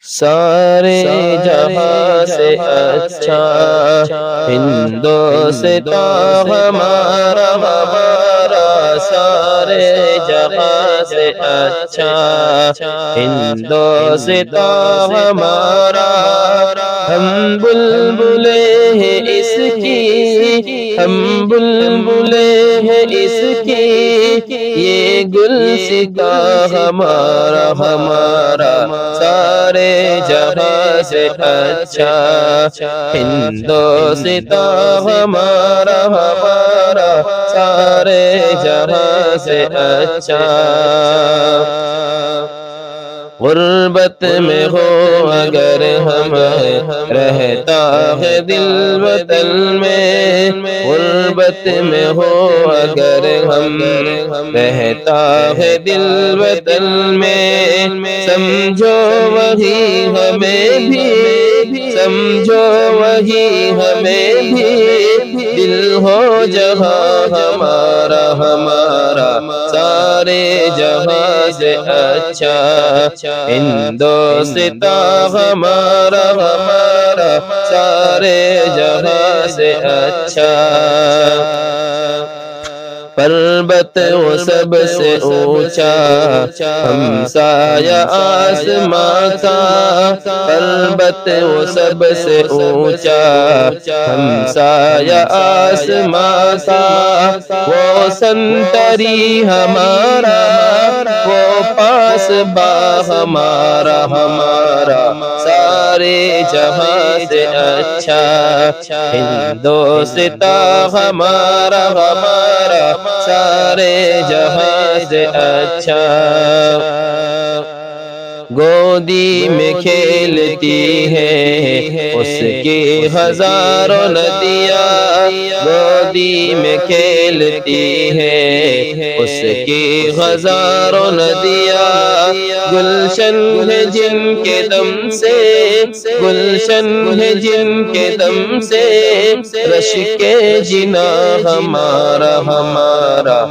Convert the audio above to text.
سارے جہاں سے اچھا ہندوستاں ہمارا ہمارا، سارے جہاں سے اچھا ہندوستاں ہمارا۔ ہم بلبلے ہیں اس کی، ہم بلبلے ہیں اس کی، یہ گلستاں ہمارا ہمارا، سارے جہاں سے اچھا ہندوستاں ہمارا ہمارا، سارے جہاں سے اچھا۔ غربت میں ہو اگر ہم رہتا ہے دل وطن میں، غربت میں ہو اگر ہم رہتا ہے دل وطن میں، سمجھو وہی ہمیں بھی، سمجھو وہی ہمیں بھی، دل ہو جہاں ہمارا ہمارا، سارے جہاں سے اچھا ہندوستاں ہمارا ہمارا، سارے جہاں سے اچھا۔ پربت وہ سب سے اونچا ہمسایہ آسماں کا، پربت وہ سب سے اونچا ہمسایہ آسماں کا، وہ سنتری ہمارا، وہ پاس با ہمارا ہمارا، سارے جہاں سے اچھا ہندوستاں ہمارا ہمارا، سارے جہاں سے اچھا۔ گودی میں کھیلتی ہے اس کی ہزاروں ندیاں، گودی میں کھیلتی ہے اس کی ہزاروں ندیاں، گلشن ہے جن کے دم سے، گلشن ہے جن کے دم سے، رشک جناں ہمارا ہمارا۔